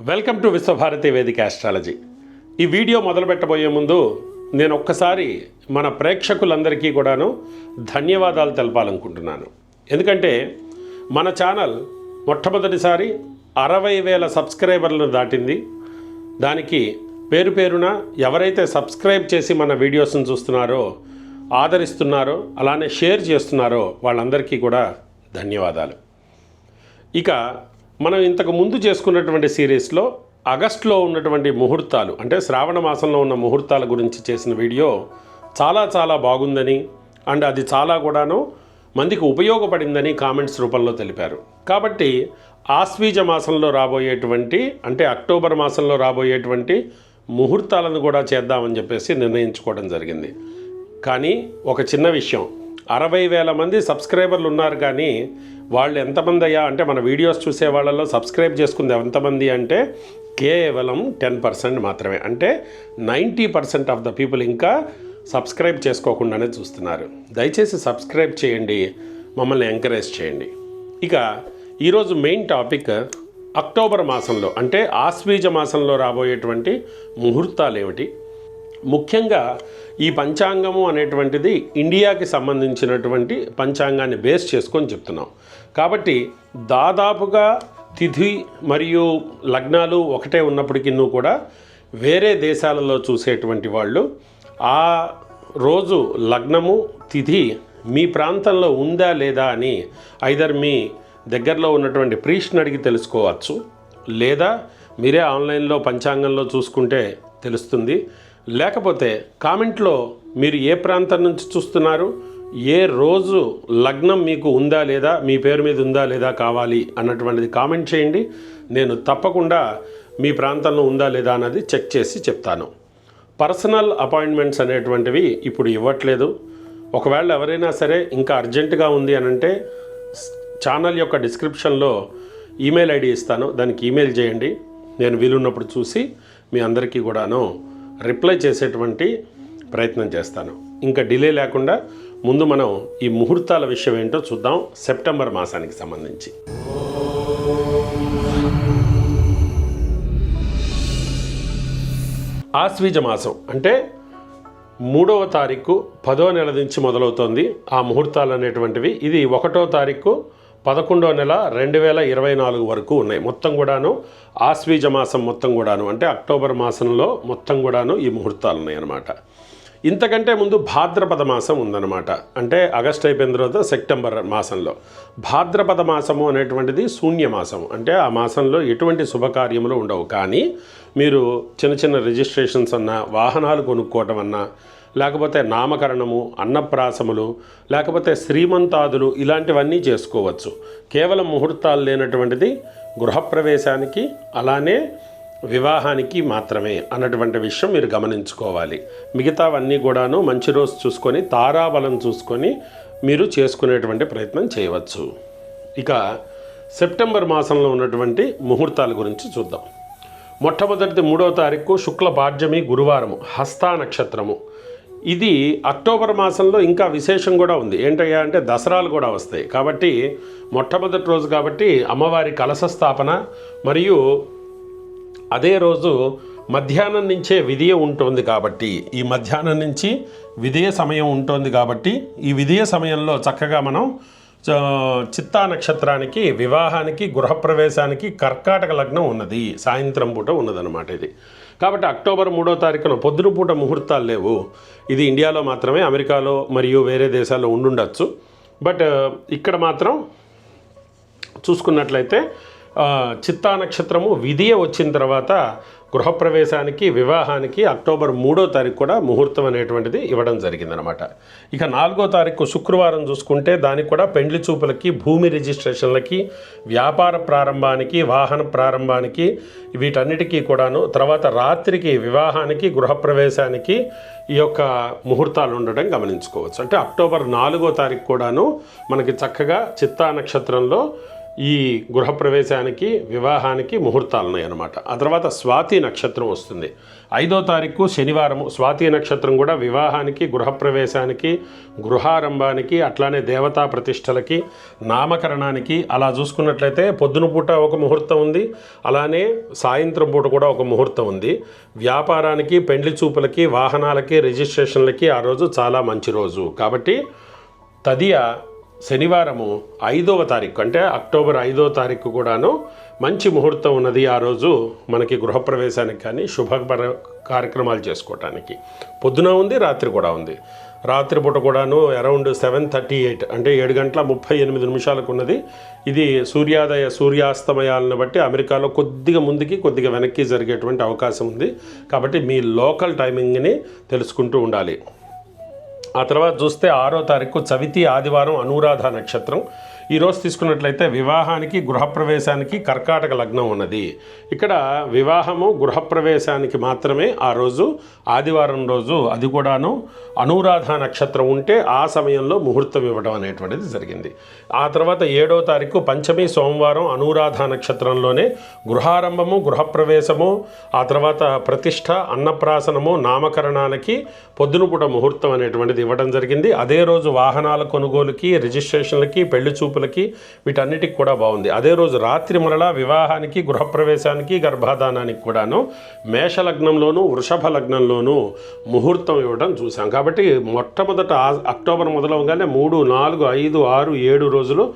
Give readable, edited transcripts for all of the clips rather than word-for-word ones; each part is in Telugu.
వెల్కమ్ టు విశ్వభారతి వేదిక ఆస్ట్రాలజీ. ఈ వీడియో మొదలు పెట్టబోయే ముందు నేను ఒక్కసారి మన ప్రేక్షకులందరికీ కూడాను ధన్యవాదాలు తెలపాలనుకుంటున్నాను. ఎందుకంటే మన ఛానల్ మొట్టమొదటిసారి 60,000 సబ్స్క్రైబర్లను దాటింది. దానికి పేరు పేరున ఎవరైతే సబ్స్క్రైబ్ చేసి మన వీడియోస్ని చూస్తున్నారో, ఆదరిస్తున్నారో, అలానే షేర్ చేస్తున్నారో వాళ్ళందరికీ కూడా ధన్యవాదాలు. ఇక మనం ఇంతకు ముందు చేసుకున్నటువంటి సిరీస్లో ఆగస్టులో ఉన్నటువంటి ముహూర్తాలు, అంటే శ్రావణ మాసంలో ఉన్న ముహూర్తాల గురించి చేసిన వీడియో చాలా బాగుందని అండ్ అది చాలా కూడాను మందికి ఉపయోగపడిందని కామెంట్స్ రూపంలో తెలిపారు. కాబట్టి ఆశ్వీజ మాసంలో రాబోయేటువంటి, అంటే అక్టోబర్ మాసంలో రాబోయేటువంటి ముహూర్తాలను కూడా చేద్దామని చెప్పేసి నిర్ణయించుకోవడం జరిగింది. కానీ ఒక చిన్న విషయం, 60,000 మంది సబ్స్క్రైబర్లు ఉన్నారు, కానీ వాళ్ళు ఎంతమంది అయ్యా అంటే మన వీడియోస్ చూసే వాళ్ళలో సబ్స్క్రైబ్ చేసుకుంది ఎంతమంది అంటే కేవలం 10% మాత్రమే. అంటే 90% ఆఫ్ ద పీపుల్ ఇంకా సబ్స్క్రైబ్ చేసుకోకుండానే చూస్తున్నారు. దయచేసి సబ్స్క్రైబ్ చేయండి, మమ్మల్ని ఎంకరేజ్ చేయండి. ఇక ఈరోజు మెయిన్ టాపిక్ అక్టోబర్ మాసంలో, అంటే ఆశ్వీజ మాసంలో రాబోయేటువంటి ముహూర్తాలు ఏమిటి. ముఖ్యంగా ఈ పంచాంగము అనేటువంటిది ఇండియాకి సంబంధించినటువంటి పంచాంగాన్ని బేస్ చేసుకొని చెప్తున్నాం. కాబట్టి దాదాపుగా తిథి మరియు లగ్నాలు ఒకటే ఉన్నప్పటికీ కూడా వేరే దేశాలలో చూసేటువంటి వాళ్ళు ఆ రోజు లగ్నము తిథి మీ ప్రాంతంలో ఉందా లేదా అని ఐదర్ మీ దగ్గరలో ఉన్నటువంటి ప్రీస్ట్ని అడిగి తెలుసుకోవచ్చు, లేదా మీరే ఆన్లైన్లో పంచాంగంలో చూసుకుంటే తెలుస్తుంది. లేకపోతే కామెంట్లో మీరు ఏ ప్రాంతం నుంచి చూస్తున్నారు, ఏ రోజు లగ్నం మీకు ఉందా లేదా, మీ పేరు మీద ఉందా లేదా కావాలి అన్నటువంటిది కామెంట్ చేయండి. నేను తప్పకుండా మీ ప్రాంతంలో ఉందా లేదా అన్నది చెక్ చేసి చెప్తాను. పర్సనల్ అపాయింట్మెంట్స్ అనేటువంటివి ఇప్పుడు ఇవ్వట్లేదు. ఒకవేళ ఎవరైనా సరే ఇంకా అర్జెంటుగా ఉంది అని అంటే ఛానల్ యొక్క డిస్క్రిప్షన్లో ఈమెయిల్ ఐడి ఇస్తాను, దానికి ఈమెయిల్ చేయండి. నేను వీలున్నప్పుడు చూసి మీ అందరికీ కూడాను రిప్లై చేసేటువంటి ప్రయత్నం చేస్తాను. ఇంకా డిలే లేకుండా ముందు మనం ఈ ముహూర్తాల విషయం ఏంటో చూద్దాం. సెప్టెంబర్ మాసానికి సంబంధించి ఆశ్వీజ మాసం అంటే 3వ తారీఖు 10వ నెల నుంచి మొదలవుతోంది. ఆ ముహూర్తాలు అనేటువంటివి ఇది 1వ తారీఖు 11వ నెల 2024 వరకు ఉన్నాయి. మొత్తం కూడాను ఆశ్వీజ మాసం మొత్తం కూడాను, అంటే అక్టోబర్ మాసంలో మొత్తం కూడాను ఈ ముహూర్తాలు ఉన్నాయన్నమాట. ఇంతకంటే ముందు భాద్రపద మాసం ఉందన్నమాట. అంటే ఆగస్ట్ అయిపోయిన తర్వాత సెప్టెంబర్ మాసంలో భాద్రపద మాసము అనేటువంటిది శూన్యమాసం. అంటే ఆ మాసంలో ఎటువంటి శుభకార్యములు ఉండవు. కానీ మీరు చిన్న రిజిస్ట్రేషన్స్ అన్నా, వాహనాలు కొనుక్కోవటం అన్నా, లేకపోతే నామకరణము, అన్నప్రాసములు, లేకపోతే శ్రీమంతాదులు ఇలాంటివన్నీ చేసుకోవచ్చు. కేవలం ముహూర్తాలు లేనటువంటిది గృహప్రవేశానికి అలానే వివాహానికి మాత్రమే అన్నటువంటి విషయం మీరు గమనించుకోవాలి. మిగతావన్నీ కూడాను మంచి రోజు చూసుకొని, తారాబలం చూసుకొని మీరు చేసుకునేటువంటి ప్రయత్నం చేయవచ్చు. ఇక సెప్టెంబర్ మాసంలో ఉన్నటువంటి ముహూర్తాల గురించి చూద్దాం. మొట్టమొదటిది 3వ తారీఖు శుక్ల పాడ్యమి గురువారము, హస్తా నక్షత్రము. ఇది అక్టోబర్ మాసంలో ఇంకా విశేషం కూడా ఉంది. ఏంటయ్యా అంటే దసరాలు కూడా వస్తాయి. కాబట్టి మొట్టమొదటి రోజు కాబట్టి అమ్మవారి కలశ స్థాపన, మరియు అదే రోజు మధ్యాహ్నం నుంచే విధియ ఉంటుంది. కాబట్టి ఈ మధ్యాహ్నం నుంచి విధియ సమయం ఉంటుంది. కాబట్టి ఈ విధియ సమయంలో చక్కగా మనం చిత్తా నక్షత్రానికి, వివాహానికి, గృహప్రవేశానికి కర్కాటక లగ్నం ఉన్నది, సాయంత్రం పూట ఉన్నదన్నమాట ఇది. కాబట్టి అక్టోబర్ 3వ తారీఖున పొద్దున పూట ముహూర్తాలు లేవు. ఇది ఇండియాలో మాత్రమే, అమెరికాలో మరియు వేరే దేశాల్లో ఉండుండొచ్చు. బట్ ఇక్కడ మాత్రం చూసుకున్నట్లయితే చిత్తా నక్షత్రము విధియ వచ్చిన తర్వాత గృహప్రవేశానికి, వివాహానికి అక్టోబర్ 3వ తారీఖు కూడా ముహూర్తం అనేటువంటిది ఇవ్వడం జరిగిందనమాట. ఇక 4వ తారీఖు శుక్రవారం చూసుకుంటే దానికి కూడా పెండ్లి చూపులకి, భూమి రిజిస్ట్రేషన్లకి, వ్యాపార ప్రారంభానికి, వాహన ప్రారంభానికి, వీటన్నిటికీ కూడాను, తర్వాత రాత్రికి వివాహానికి, గృహప్రవేశానికి ఈ యొక్క ముహూర్తాలు ఉండడం గమనించుకోవచ్చు. అంటే అక్టోబర్ 4వ తారీఖు కూడాను మనకి చక్కగా చిత్తా నక్షత్రంలో ఈ గృహప్రవేశానికి వివాహానికి ముహూర్తాలు ఉన్నాయి అన్నమాట. ఆ తర్వాత స్వాతి నక్షత్రం వస్తుంది 5వ తారీఖు శనివారము. స్వాతి నక్షత్రం కూడా వివాహానికి, గృహప్రవేశానికి, గృహారంభానికి, అట్లానే దేవతా ప్రతిష్టలకి, నామకరణానికి అలా చూసుకున్నట్లయితే పొద్దున పూట ఒక ముహూర్తం ఉంది, అలానే సాయంత్రం పూట కూడా ఒక ముహూర్తం ఉంది. వ్యాపారానికి, పెండ్లి చూపులకి, వాహనాలకి, రిజిస్ట్రేషన్లకి ఆ రోజు చాలా మంచి రోజు. కాబట్టి తదియ శనివారము 5వ తారీఖు అంటే అక్టోబర్ 5వ తారీఖు కూడాను మంచి ముహూర్తం ఉన్నది. ఆ రోజు మనకి గృహప్రవేశానికి కానీ శుభ కార్యక్రమాలు చేసుకోవటానికి పొద్దున ఉంది, రాత్రి కూడా ఉంది. రాత్రిపూట కూడాను అరౌండ్ 7:38 అంటే 7:38 ఉన్నది. ఇది సూర్యాస్తమయాలను బట్టి అమెరికాలో కొద్దిగా ముందుకి కొద్దిగా వెనక్కి జరిగేటువంటి అవకాశం ఉంది. కాబట్టి మీ లోకల్ టైమింగ్ని తెలుసుకుంటూ ఉండాలి. ఆ తర్వాత చూస్తే 6వ తారీఖు చవితి ఆదివారం అనురాధ నక్షత్రం. ఈరోజు తీసుకున్నట్లయితే వివాహానికి, గృహప్రవేశానికి కర్కాటక లగ్నం ఉన్నది. ఇక్కడ వివాహము, గృహప్రవేశానికి మాత్రమే ఆ రోజు ఆదివారం రోజు, అది కూడాను అనురాధ నక్షత్రం ఉంటే ఆ సమయంలో ముహూర్తం ఇవ్వడం అనేటువంటిది జరిగింది. ఆ తర్వాత 7వ తారీఖు పంచమి సోమవారం అనురాధ నక్షత్రంలోనే గృహారంభము, గృహప్రవేశము, ఆ తర్వాత ప్రతిష్ట, అన్నప్రాసనము, నామకరణాలకి పొద్దునపూట ముహూర్తం అనేటువంటిది ఇవ్వడం జరిగింది. అదే రోజు వాహనాల కొనుగోలుకి, రిజిస్ట్రేషన్లకి, పెళ్లి చూపులకి వీటన్నిటికి కూడా బాగుంది. అదే రోజు రాత్రి మరలా వివాహానికి, గృహప్రవేశానికి, గర్భాధానానికి కూడాను మేషలగ్నంలోనూ వృషభ లగ్నంలోనూ ముహూర్తం ఇవ్వడం చూసాం. కాబట్టి మొట్టమొదట అక్టోబర్ మొదలవగానే 3, 4, 5, 6, 7 రోజులు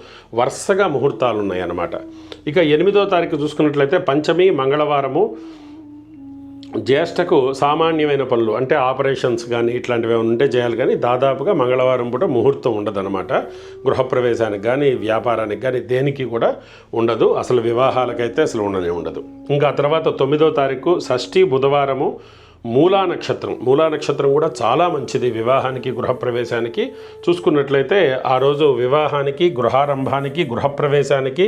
వరుసగా ముహూర్తాలు ఉన్నాయన్నమాట. ఇక 8వ తారీఖు చూసుకున్నట్లయితే పంచమి మంగళవారము. జ్యేష్ఠకు సామాన్యమైన పనులు అంటే ఆపరేషన్స్ కానీ ఇట్లాంటివి ఏమైనా ఉంటే చేయాలి, కానీ దాదాపుగా మంగళవారం పూట ముహూర్తం ఉండదన్నమాట. గృహప్రవేశానికి కానీ, వ్యాపారానికి కానీ దేనికి కూడా ఉండదు. అసలు వివాహాలకైతే అసలు ఉండదు. ఇంకా తర్వాత 9వ తారీఖు షష్ఠి బుధవారము. మూలా నక్షత్రం కూడా చాలా మంచిది వివాహానికి, గృహప్రవేశానికి. చూసుకున్నట్లయితే ఆ రోజు వివాహానికి, గృహారంభానికి, గృహప్రవేశానికి,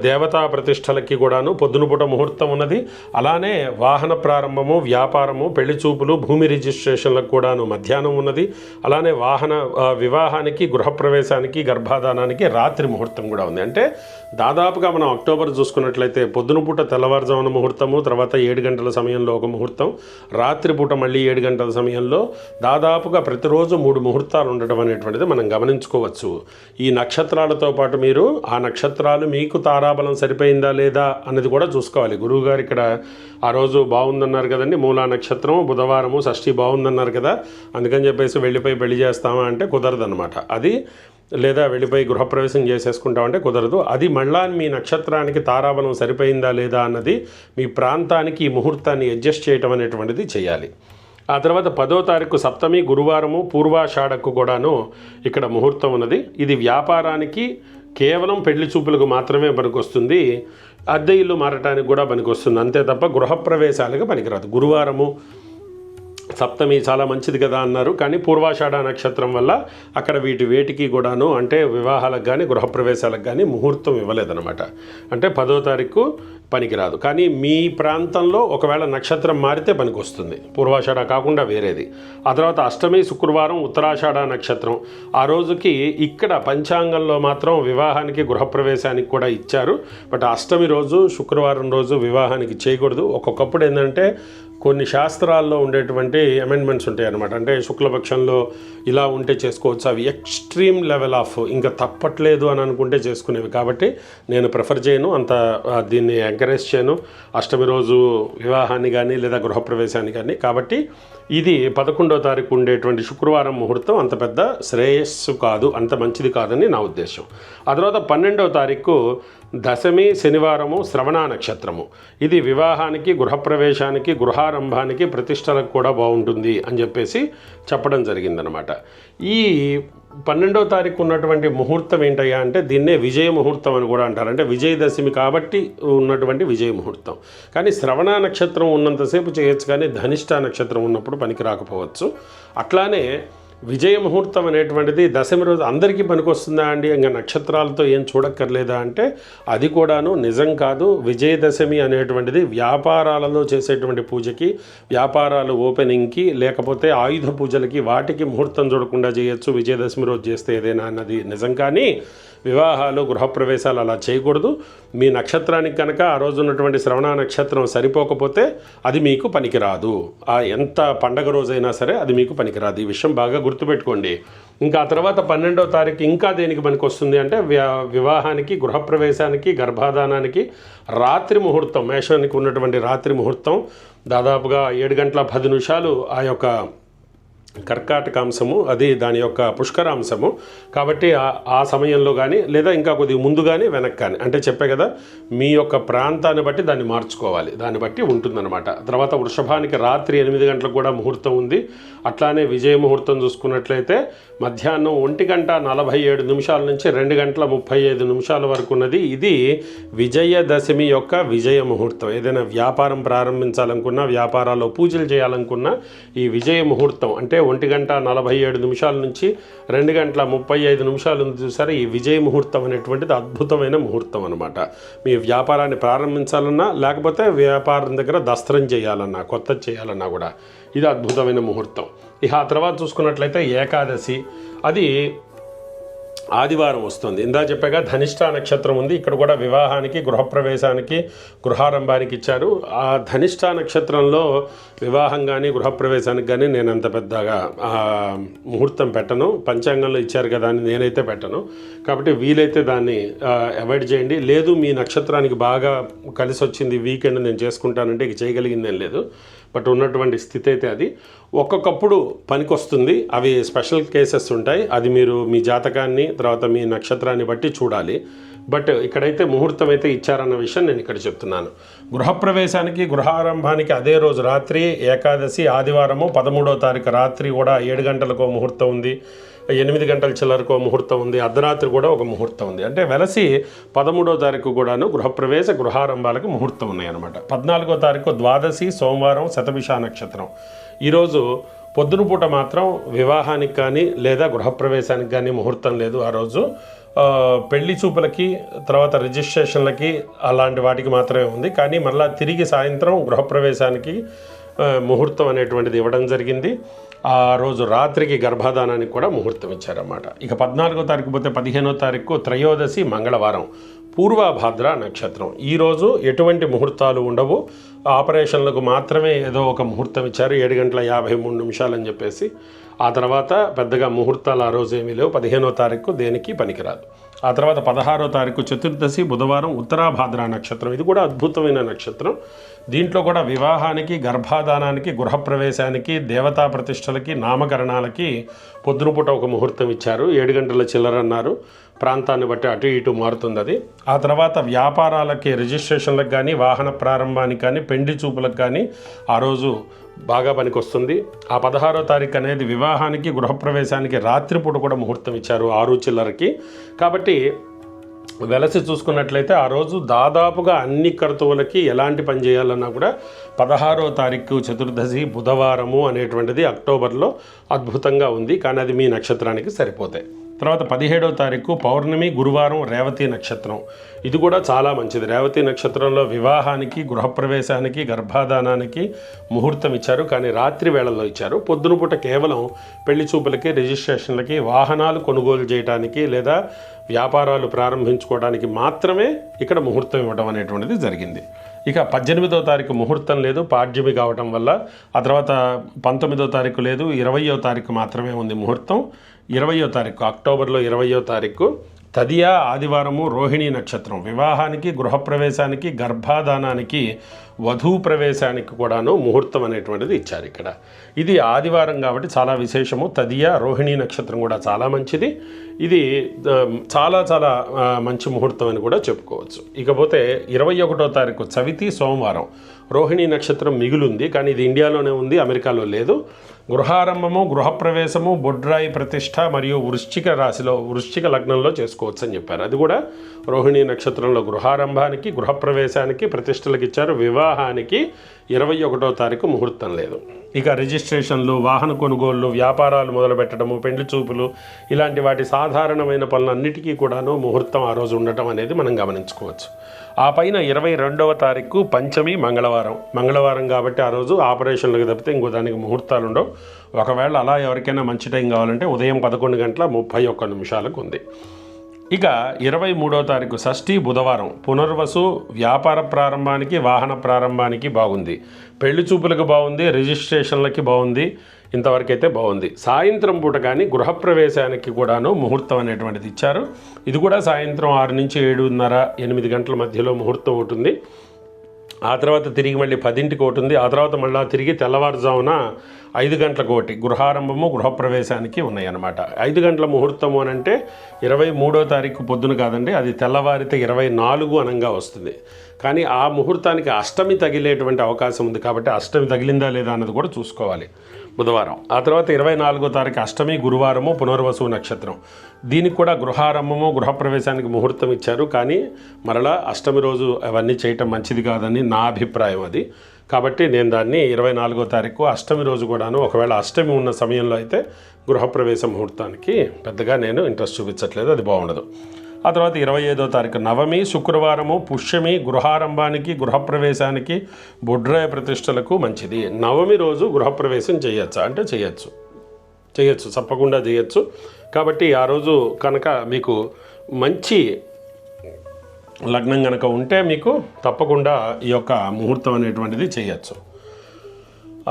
దేవతా ప్రతిష్టలకి కూడాను పొద్దునపూట ముహూర్తం ఉన్నది. అలానే వాహన ప్రారంభము, వ్యాపారము, పెళ్లి చూపులు, భూమి రిజిస్ట్రేషన్లకు కూడాను మధ్యాహ్నం ఉన్నది. అలానే వివాహానికి, గృహప్రవేశానికి, గర్భాధానానికి రాత్రి ముహూర్తం కూడా ఉంది. అంటే దాదాపుగా మనం అక్టోబర్ చూసుకున్నట్లయితే పొద్దునపూట తెల్లవారుజామున ముహూర్తము, తర్వాత 7 గంటల సమయంలో ఒక ముహూర్తం, రాత్రిపూట మళ్ళీ 7 గంటల సమయంలో దాదాపుగా ప్రతిరోజు 3 ముహూర్తాలు ఉండడం అనేటువంటిది మనం గమనించుకోవచ్చు. ఈ నక్షత్రాలతో పాటు మీరు ఆ నక్షత్రాలు మీకు తారాబలం సరిపోయిందా లేదా అన్నది కూడా చూసుకోవాలి. గురువుగారు ఇక్కడ ఆ రోజు బాగుందన్నారు కదండి, మూలా నక్షత్రం బుధవారము షష్ఠి బాగుందన్నారు కదా, అందుకని చెప్పేసి వెళ్ళిపోయి పెళ్లి చేస్తామా అంటే కుదరదన్నమాట. అది లేదా వెళ్ళిపోయి గృహప్రవేశం చేసేసుకుంటామంటే కుదరదు. అది మళ్ళా మీ నక్షత్రానికి తారాబలం సరిపోయిందా లేదా అన్నది మీ ప్రాంతానికి ఈ ముహూర్తాన్ని అడ్జస్ట్ చేయటం అనేటువంటిది చేయాలి. ఆ తర్వాత 10వ తారీఖు సప్తమి గురువారము పూర్వాషాఢకు కూడాను ఇక్కడ ముహూర్తం ఉన్నది. ఇది వ్యాపారానికి కేవలం పెళ్లి చూపులకు మాత్రమే పనికొస్తుంది. అద్దె ఇల్లు మారటానికి కూడా పనికొస్తుంది, అంతే తప్ప గృహప్రవేశాలకు పనికిరాదు. గురువారము సప్తమి చాలా మంచిది కదా అన్నారు, కానీ పూర్వాషాఢ నక్షత్రం వల్ల అక్కడ వేటికి కూడాను అంటే వివాహాలకు కానీ గృహప్రవేశాలకు కానీ ముహూర్తం ఇవ్వలేదన్నమాట. అంటే 10వ తారీఖు పనికిరాదు. కానీ మీ ప్రాంతంలో ఒకవేళ నక్షత్రం మారితే పనికి వస్తుంది, పూర్వాషాఢ కాకుండా వేరేది. ఆ తర్వాత అష్టమి శుక్రవారం ఉత్తరాషాఢ నక్షత్రం. ఆ రోజుకి ఇక్కడ పంచాంగంలో మాత్రం వివాహానికి, గృహప్రవేశానికి కూడా ఇచ్చారు. బట్ అష్టమి రోజు, శుక్రవారం రోజు వివాహానికి చేయకూడదు. ఒక్కొక్కప్పుడు ఏంటంటే కొన్ని శాస్త్రాల్లో ఉండేటువంటి అమెండ్మెంట్స్ ఉంటాయి అన్నమాట. అంటే శుక్లపక్షంలో ఇలా ఉంటే చేసుకోవచ్చు, అవి ఎక్స్ట్రీమ్ లెవెల్ ఆఫ్ ఇంకా తప్పట్లేదు అని అనుకుంటే చేసుకునేవి. కాబట్టి నేను ప్రిఫర్ చేయను, అంత దీన్ని ఎంకరేజ్ చేయను అష్టమి రోజు వివాహాన్ని కానీ లేదా గృహప్రవేశాన్ని కానీ. కాబట్టి ఇది 11వ తారీఖు ఉండేటువంటి శుక్రవారం ముహూర్తం అంత పెద్ద శ్రేయస్సు కాదు, అంత మంచిది కాదని నా ఉద్దేశం. ఆ తర్వాత 12వ తారీఖు దశమి శనివారము శ్రవణ నక్షత్రము. ఇది వివాహానికి, గృహప్రవేశానికి, గృహారంభానికి, ప్రతిష్టలకు కూడా బాగుంటుంది అని చెప్పేసి చెప్పడం జరిగిందనమాట. ఈ 12వ తారీఖు ఉన్నటువంటి ముహూర్తం ఏంటయ్యా అంటే దీన్నే విజయ ముహూర్తం అని కూడా అంటారు. అంటే విజయదశమి కాబట్టి ఉన్నటువంటి విజయ ముహూర్తం. కానీ శ్రవణ నక్షత్రం ఉన్నంతసేపు చేయొచ్చు, కానీ ధనిష్ట నక్షత్రం ఉన్నప్పుడు పనికి రాకపోవచ్చు. అట్లానే విజయ ముహూర్తం అనేటువంటిది దశమి రోజు అందరికీ పనికొస్తుందా అండి, ఇంకా నక్షత్రాలతో ఏం చూడక్కర్లేదా అంటే అది కూడాను నిజం కాదు. విజయదశమి అనేటువంటిది వ్యాపారాలలో చేసేటువంటి పూజకి, వ్యాపారాలు ఓపెనింగ్కి, లేకపోతే ఆయుధ పూజలకి వాటికి ముహూర్తం చూడకుండా చేయొచ్చు. విజయదశమి రోజు చేస్తే ఏదైనా అన్నది నిజం. కానీ వివాహాలు గృహప్రవేశాలు అలా చేయకూడదు. మీ నక్షత్రానికి కనుక ఆ రోజు ఉన్నటువంటి శ్రవణ నక్షత్రం సరిపోకపోతే అది మీకు పనికిరాదు. ఎంత పండగ రోజైనా సరే అది మీకు పనికిరాదు. ఈ విషయం బాగా గుర్తుపెట్టుకోండి. ఇంకా ఆ తర్వాత 12వ తారీఖు ఇంకా దేనికి పనికి వస్తుంది అంటే వివాహానికి, గృహప్రవేశానికి, గర్భాధానానికి రాత్రి ముహూర్తం, మేషానికి ఉన్నటువంటి రాత్రి ముహూర్తం దాదాపుగా 7 గంటల 10 నిమిషాలు ఆ యొక్క కర్కాటకాంశము, అది దాని యొక్క పుష్కరాంశము. కాబట్టి ఆ సమయంలో కానీ లేదా ఇంకా కొద్దిగా ముందు కానీ వెనక్కి కానీ, అంటే చెప్పే కదా, మీ యొక్క ప్రాంతాన్ని బట్టి దాన్ని మార్చుకోవాలి, దాన్ని బట్టి ఉంటుందన్నమాట. తర్వాత వృషభానికి రాత్రి 8 గంటలకు కూడా ముహూర్తం ఉంది. అట్లానే విజయ ముహూర్తం చూసుకున్నట్లయితే మధ్యాహ్నం 1:47 నుంచి 2:35 వరకు ఉన్నది. ఇది విజయదశమి యొక్క విజయ ముహూర్తం. ఏదైనా వ్యాపారం ప్రారంభించాలనుకున్నా, వ్యాపారాల్లో పూజలు చేయాలనుకున్నా ఈ విజయ ముహూర్తం అంటే 1:47 నుంచి 2:35 చూసారా, ఈ విజయ ముహూర్తం అనేటువంటిది అద్భుతమైన ముహూర్తం అనమాట. మీ వ్యాపారాన్ని ప్రారంభించాలన్నా, లేకపోతే వ్యాపారం దగ్గర దస్త్రం చేయాలన్నా, కొత్తది చేయాలన్నా కూడా ఇది అద్భుతమైన ముహూర్తం. ఇక ఆ తర్వాత చూసుకున్నట్లయితే ఏకాదశి, అది ఆదివారం వస్తుంది. ఇందా చెప్పాక ధనిష్ట నక్షత్రం ఉంది. ఇక్కడ కూడా వివాహానికి, గృహప్రవేశానికి, గృహారంభానికి ఇచ్చారు. ఆ ధనిష్ట నక్షత్రంలో వివాహం కానీ గృహప్రవేశానికి కానీ నేను అంత పెద్దగా ముహూర్తం పెట్టను. పంచాంగంలో ఇచ్చారు కదా అని నేనైతే పెట్టను. కాబట్టి వీలైతే దాన్ని అవాయిడ్ చేయండి. లేదు మీ నక్షత్రానికి బాగా కలిసి వచ్చింది, వీకెండ్ నేను చేసుకుంటానంటే ఇక చేయగలిగింది ఏం లేదు. బట్ ఉన్నటువంటి స్థితి అయితే అది ఒక్కొక్కప్పుడు పనికొస్తుంది. అవి స్పెషల్ కేసెస్ ఉంటాయి. అది మీరు మీ జాతకాన్ని, తర్వాత మీ నక్షత్రాన్ని బట్టి చూడాలి. బట్ ఇక్కడైతే ముహూర్తం అయితే ఇచ్చారన్న విషయం నేను ఇక్కడ చెప్తున్నాను. గృహప్రవేశానికి, గృహారంభానికి అదే రోజు రాత్రి ఏకాదశి, ఆదివారము 13వ తారీఖు రాత్రి కూడా 7 గంటలకు ముహూర్తం ఉంది. 8 గంటల చిల్లరకు ముహూర్తం ఉంది. అర్ధరాత్రి కూడా ఒక ముహూర్తం ఉంది. అంటే వెలసి 13వ తారీఖు కూడాను గృహప్రవేశ, గృహారంభాలకు ముహూర్తం ఉన్నాయన్నమాట. 14వ తారీఖు ద్వాదశి, సోమవారం, శతభిష నక్షత్రం. ఈరోజు పొద్దున పూట మాత్రం వివాహానికి కానీ లేదా గృహప్రవేశానికి కానీ ముహూర్తం లేదు. ఆ రోజు పెళ్లి చూపులకి, తర్వాత రిజిస్ట్రేషన్లకి, అలాంటి వాటికి మాత్రమే ఉంది. కానీ మళ్ళీ తిరిగి సాయంత్రం గృహప్రవేశానికి ముహూర్తం అనేటువంటిది ఇవ్వడం జరిగింది. ఆ రోజు రాత్రికి గర్భాధానానికి కూడా ముహూర్తం ఇచ్చారన్నమాట. ఇక 14వ తారీఖు పోతే 15వ తారీఖు త్రయోదశి, మంగళవారం, పూర్వభాద్ర నక్షత్రం. ఈరోజు ఎటువంటి ముహూర్తాలు ఉండవు. ఆపరేషన్లకు మాత్రమే ఏదో ఒక ముహూర్తం ఇచ్చారు, 7:53 అని చెప్పేసి. ఆ తర్వాత పెద్దగా ముహూర్తాలు ఆ రోజు ఏమీ లేవు. 15వ తారీఖు దేనికి పనికిరాదు. ఆ తర్వాత 16వ తారీఖు చతుర్దశి, బుధవారం, ఉత్తరాభాద్ర నక్షత్రం. ఇది కూడా అద్భుతమైన నక్షత్రం. దీంట్లో కూడా వివాహానికి, గర్భాధానానికి, గృహప్రవేశానికి, దేవతా ప్రతిష్టలకి, నామకరణాలకి పొద్దునపూట ఒక ముహూర్తం ఇచ్చారు. 7 గంటల చిల్లర అన్నారు. ప్రాంతాన్ని బట్టి అటు ఇటు మారుతుంది అది. ఆ తర్వాత వ్యాపారాలకి, రిజిస్ట్రేషన్లకు కానీ, వాహన ప్రారంభానికి కానీ, పెండి చూపులకు కానీ ఆ రోజు బాగా పనికొస్తుంది. ఆ 16వ తారీఖు అనేది వివాహానికి, గృహప్రవేశానికి రాత్రిపూట కూడా ముహూర్తం ఇచ్చారు 6 చిల్లరకి. కాబట్టి వెలసి చూసుకున్నట్లయితే ఆ రోజు దాదాపుగా అన్ని కర్తవులకి ఎలాంటి పని చేయాలన్నా కూడా 16వ తారీఖు చతుర్దశి, బుధవారము అనేటువంటిది అక్టోబర్లో అద్భుతంగా ఉంది. కానీ అది మీ నక్షత్రానికి సరిపోతాయి. తర్వాత 17వ తారీఖు పౌర్ణమి, గురువారం, రేవతి నక్షత్రం. ఇది కూడా చాలా మంచిది. రేవతి నక్షత్రంలో వివాహానికి, గృహప్రవేశానికి, గర్భాధానానికి ముహూర్తం ఇచ్చారు. కానీ రాత్రి వేళల్లో ఇచ్చారు. పొద్దునపూట కేవలం పెళ్లి చూపులకి, రిజిస్ట్రేషన్లకి, వాహనాలు కొనుగోలు చేయడానికి లేదా వ్యాపారాలు ప్రారంభించుకోవడానికి మాత్రమే ఇక్కడ ముహూర్తం ఇవ్వడం అనేటువంటిది జరిగింది. ఇక 18వ తారీఖు ముహూర్తం లేదు, పాడ్యమి కావటం వల్ల. ఆ తర్వాత 19వ తారీఖు లేదు, 20వ తారీఖు మాత్రమే ఉంది ముహూర్తం. 20వ తారీఖు అక్టోబర్లో 20వ తారీఖు తదియా, ఆదివారము, రోహిణీ నక్షత్రం. వివాహానికి, గృహప్రవేశానికి, గర్భాధానానికి, వధూ ప్రవేశానికి కూడాను ముహూర్తం అనేటువంటిది ఇచ్చారు ఇక్కడ. ఇది ఆదివారం కాబట్టి చాలా విశేషము. తదియా, రోహిణీ నక్షత్రం కూడా చాలా మంచిది. ఇది చాలా చాలా మంచి ముహూర్తం అని కూడా చెప్పుకోవచ్చు. ఇకపోతే 21వ తారీఖు చవితి, సోమవారం. రోహిణీ నక్షత్రం మిగులుంది, కానీ ఇది ఇండియాలోనే ఉంది, అమెరికాలో లేదు. గృహారంభము, గృహప్రవేశము, బొడ్రాయి ప్రతిష్ట మరియు వృశ్చిక రాశిలో, వృశ్చిక లగ్నంలో చేసుకోవచ్చు అని చెప్పారు. అది కూడా రోహిణీ నక్షత్రంలో గృహారంభానికి, గృహప్రవేశానికి, ప్రతిష్టలకు ఇచ్చారు. వివాహానికి 21వ తారీఖు ముహూర్తం లేదు. ఇక రిజిస్ట్రేషన్లు, వాహన కొనుగోళ్లు, వ్యాపారాలు మొదలుపెట్టడము, పెండ్లి చూపులు, ఇలాంటి వాటి సాధారణమైన పనులన్నిటికీ కూడాను ముహూర్తం ఆ రోజు ఉండటం అనేది మనం గమనించుకోవచ్చు. ఆ పైన 22వ తారీఖు పంచమి, మంగళవారం కాబట్టి ఆ రోజు ఆపరేషన్లకు తప్పితే ఇంకో దానికి ముహూర్తాలు ఉండవు. ఒకవేళ అలా ఎవరికైనా మంచి టైం కావాలంటే ఉదయం 11:31 ఉంది. ఇక 23వ తారీఖు షష్ఠి బుధవారం పునర్వసు వ్యాపార ప్రారంభానికి వాహన ప్రారంభానికి బాగుంది. పెళ్లి చూపులకు బాగుంది, రిజిస్ట్రేషన్లకి బాగుంది, ఇంతవరకు అయితే బాగుంది. సాయంత్రం పూట కానీ గృహప్రవేశానికి కూడాను ముహూర్తం అనేటువంటిది ఇచ్చారు. ఇది కూడా సాయంత్రం 6 నుంచి 7:30 8 గంటల మధ్యలో ముహూర్తం ఉంటుంది. ఆ తర్వాత తిరిగి మళ్ళీ 10ంటికి ఒకటి ఉంది. ఆ తర్వాత మళ్ళీ తిరిగి తెల్లవారుజామున 5 గంటలకు ఒకటి గృహారంభము గృహప్రవేశానికి ఉన్నాయన్నమాట. 5 గంటల ముహూర్తము అని అంటే 23వ తారీఖు పొద్దున కాదండి, అది తెల్లవారితే 24 అనంగా వస్తుంది. కానీ ఆ ముహూర్తానికి అష్టమి తగిలేటువంటి అవకాశం ఉంది కాబట్టి అష్టమి తగిలిందా లేదా అన్నది కూడా చూసుకోవాలి బుధవారం. ఆ తర్వాత 24వ తారీఖు అష్టమి గురువారము పునర్వసు నక్షత్రం. దీనికి కూడా గృహారంభము గృహప్రవేశానికి ముహూర్తం ఇచ్చారు. కానీ మరలా అష్టమి రోజు అవన్నీ చేయటం మంచిది కాదని నా అభిప్రాయం అది. కాబట్టి నేను దాన్ని 24వ తారీఖు అష్టమి రోజు కూడాను, ఒకవేళ అష్టమి ఉన్న సమయంలో అయితే గృహప్రవేశ ముహూర్తానికి పెద్దగా నేను ఇంట్రెస్ట్ చూపించట్లేదు, అది బాగుండదు. ఆ తర్వాత 25వ తారీఖు నవమి శుక్రవారము పుష్యమి గృహారంభానికి గృహప్రవేశానికి బొడ్రాయ ప్రతిష్టలకు మంచిది. నవమి రోజు గృహప్రవేశం చేయొచ్చా అంటే చేయొచ్చు, తప్పకుండా చేయొచ్చు. కాబట్టి ఆ రోజు కనుక మీకు మంచి లగ్నం కనుక ఉంటే మీకు తప్పకుండా ఈ యొక్క ముహూర్తం అనేటువంటిది చేయొచ్చు.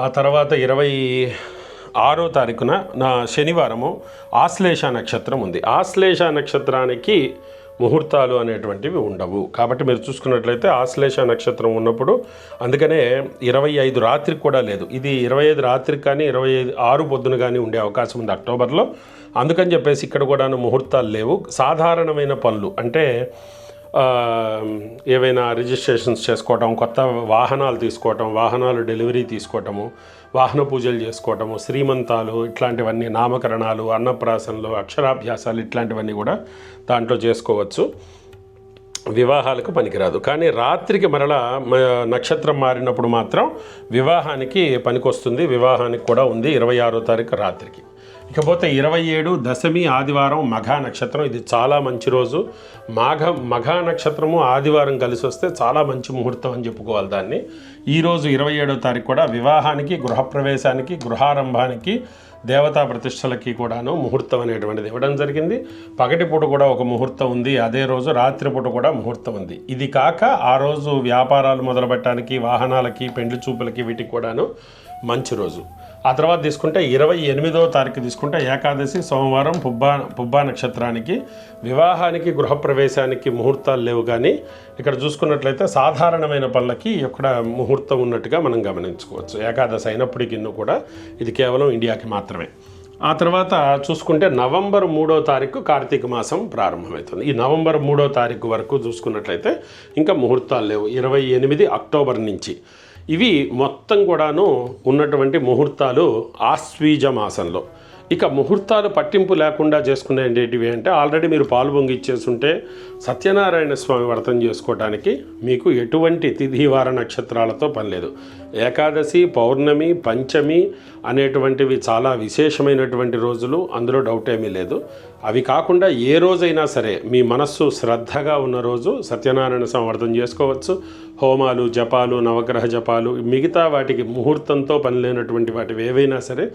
ఆ తర్వాత 26వ తారీఖున నా శనివారము ఆశ్లేష నక్షత్రం ఉంది. ఆశ్లేష నక్షత్రానికి ముహూర్తాలు అనేటువంటివి ఉండవు. కాబట్టి మీరు చూసుకున్నట్లయితే ఆశ్లేష నక్షత్రం ఉన్నప్పుడు అందుకనే 25 రాత్రికి కూడా లేదు. ఇది 25 రాత్రికి కానీ 26 పొద్దున కానీ ఉండే అవకాశం ఉంది అక్టోబర్లో. అందుకని చెప్పేసి ఇక్కడ కూడా ముహూర్తాలు లేవు. సాధారణమైన పనులు అంటే ఏవైనా రిజిస్ట్రేషన్స్ చేసుకోవటం, కొత్త వాహనాలు తీసుకోవటం, వాహనాలు డెలివరీ తీసుకోవటము, వాహన పూజలు చేసుకోవటము, శ్రీమంతాలు ఇట్లాంటివన్నీ, నామకరణాలు, అన్నప్రాసనలు, అక్షరాభ్యాసాలు ఇట్లాంటివన్నీ కూడా దాంట్లో చేసుకోవచ్చు. వివాహాలకు పనికిరాదు. కానీ రాత్రికి మరలా నక్షత్రం మారినప్పుడు మాత్రం వివాహానికి పనికొస్తుంది. వివాహానికి కూడా ఉంది 26వ తారీఖు రాత్రికి. ఇకపోతే 27 దశమి ఆదివారం మఘా నక్షత్రం. ఇది చాలా మంచి రోజు. మఘా నక్షత్రము ఆదివారం కలిసి వస్తే చాలా మంచి ముహూర్తం అని చెప్పుకోవాలి దాన్ని. ఈరోజు 27వ తారీఖు కూడా వివాహానికి గృహప్రవేశానికి గృహారంభానికి దేవతా ప్రతిష్టలకి కూడాను ముహూర్తం అనేటువంటిది ఇవ్వడం జరిగింది. పగటిపూట కూడా ఒక ముహూర్తం ఉంది, అదే రోజు రాత్రిపూట కూడా ముహూర్తం ఉంది. ఇది కాక ఆ రోజు వ్యాపారాలు మొదలుపెట్టడానికి, వాహనాలకి, పెండ్లి చూపులకి వీటికి కూడాను మంచి రోజు. ఆ తర్వాత తీసుకుంటే 28వ తారీఖు తీసుకుంటే ఏకాదశి సోమవారం పుబ్బా నక్షత్రానికి వివాహానికి గృహప్రవేశానికి ముహూర్తాలు లేవు. కానీ ఇక్కడ చూసుకున్నట్లయితే సాధారణమైన పనులకి ఇక్కడ ముహూర్తం ఉన్నట్టుగా మనం గమనించుకోవచ్చు. ఏకాదశి అయినప్పటికీ కూడా ఇది కేవలం ఇండియాకి మాత్రమే. ఆ తర్వాత చూసుకుంటే నవంబర్ 3వ తారీఖు కార్తీక మాసం ప్రారంభమవుతుంది. ఈ నవంబర్ 3వ తారీఖు వరకు చూసుకున్నట్లయితే ఇంకా ముహూర్తాలు లేవు. 28 అక్టోబర్ నుంచి ఇవి మొత్తం కూడాను ఉన్నటువంటి ముహూర్తాలు ఆశ్వీజ మాసంలో. ఇక ముహూర్తాలు పట్టింపు లేకుండా చేసుకునేటివి అంటే ఆల్రెడీ మీరు పాలు పొంగిచ్చేస్తుంటే సత్యనారాయణ స్వామి వ్రతం చేసుకోవడానికి మీకు ఎటువంటి తిథివార నక్షత్రాలతో పని లేదు. ఏకాదశి, పౌర్ణమి, పంచమి అనేటువంటివి చాలా విశేషమైనటువంటి రోజులు, అందులో డౌట్ ఏమీ లేదు. అవి కాకుండా ఏ రోజైనా సరే మీ మనస్సు శ్రద్ధగా ఉన్న రోజు సత్యనారాయణ స్వామి వ్రతం చేసుకోవచ్చు. హోమాలు, జపాలు, నవగ్రహ జపాలు, మిగతా వాటికి ముహూర్తంతో పని లేనటువంటి వాటివి ఏవైనా సరే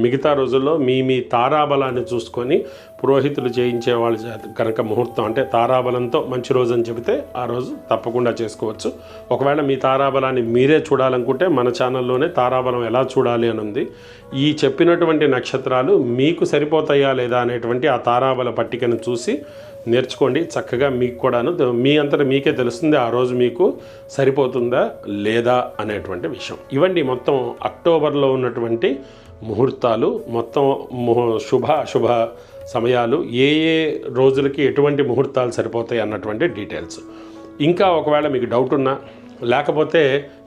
మిగతా రోజుల్లో మీ తారాబలాన్ని చూసుకొని పురోహితులు చేయించే వాళ్ళు కనుక ముహూర్తం అంటే తారాబలంతో మంచి రోజు అని చెబితే ఆ రోజు తప్పకుండా చేసుకోవచ్చు. ఒకవేళ మీ తారాబలాన్ని మీరే చూడాలనుకుంటే మన ఛానల్లోనే తారాబలం ఎలా చూడాలి అని ఉంది. ఈ చెప్పినటువంటి నక్షత్రాలు మీకు సరిపోతాయా లేదా అనేటువంటి ఆ తారాబల పట్టికను చూసి నేర్చుకోండి. చక్కగా మీకు కూడాను మీ అంతటా మీకే తెలుస్తుంది ఆ రోజు మీకు సరిపోతుందా లేదా అనేటువంటి విషయం. ఇవన్నీ మొత్తం అక్టోబర్లో ఉన్నటువంటి ముహూర్తాలు, మొత్తం శుభ సమయాలు, ఏ రోజులకి ఎటువంటి ముహూర్తాలు సరిపోతాయి అన్నటువంటి డీటెయిల్స్. ఇంకా ఒకవేళ మీకు డౌట్ ఉన్నా లేకపోతే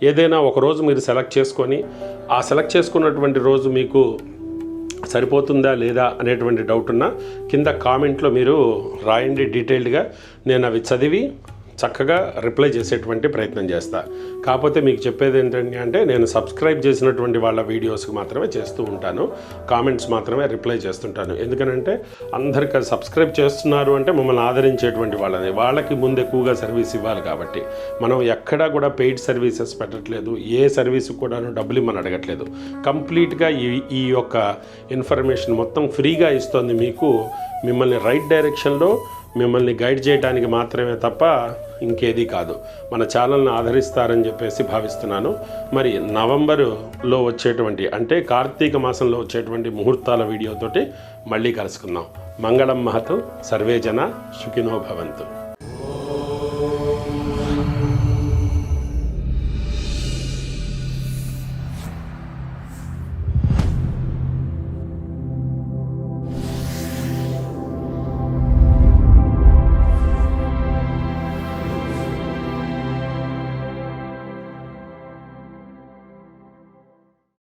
ఏదైనా ఒక రోజు మీరు సెలెక్ట్ చేసుకొని ఆ సెలెక్ట్ చేసుకున్నటువంటి రోజు మీకు సరిపోతుందా లేదా అనేటువంటి డౌట్ ఉన్నా కింద కామెంట్లో మీరు రాయండి డీటెయిల్డ్గా. నేను అవి చదివి చక్కగా రిప్లై చేసేటువంటి ప్రయత్నం చేస్తా. కాకపోతే మీకు చెప్పేది ఏంటంటే అంటే నేను సబ్స్క్రైబ్ చేసినటువంటి వాళ్ళ వీడియోస్కి మాత్రమే చేస్తూ ఉంటాను, కామెంట్స్ మాత్రమే రిప్లై చేస్తుంటాను. ఎందుకనంటే అందరికీ సబ్స్క్రైబ్ చేస్తున్నారు అంటే మమ్మల్ని ఆదరించేటువంటి వాళ్ళకి ముందు ఎక్కువగా సర్వీస్ ఇవ్వాలి. కాబట్టి మనం ఎక్కడా కూడా పెయిడ్ సర్వీసెస్ పెట్టట్లేదు, ఏ సర్వీస్ కూడాను డబ్బులు ఇమ్మని అడగట్లేదు. కంప్లీట్గా ఈ యొక్క ఇన్ఫర్మేషన్ మొత్తం ఫ్రీగా ఇస్తుంది మీకు, మిమ్మల్ని రైట్ డైరెక్షన్లో మిమ్మల్ని గైడ్ చేయడానికి మాత్రమే తప్ప ఇంకేదీ కాదు. మన ఛానల్ని ఆదరిస్తారని చెప్పేసి భావిస్తున్నాను. మరి నవంబరులో వచ్చేటువంటి అంటే కార్తీక మాసంలో వచ్చేటువంటి ముహూర్తాల వీడియోతోటి మళ్ళీ కలుసుకుందాం. మంగళం మహతు, సర్వే జన సుఖినో భవంతు.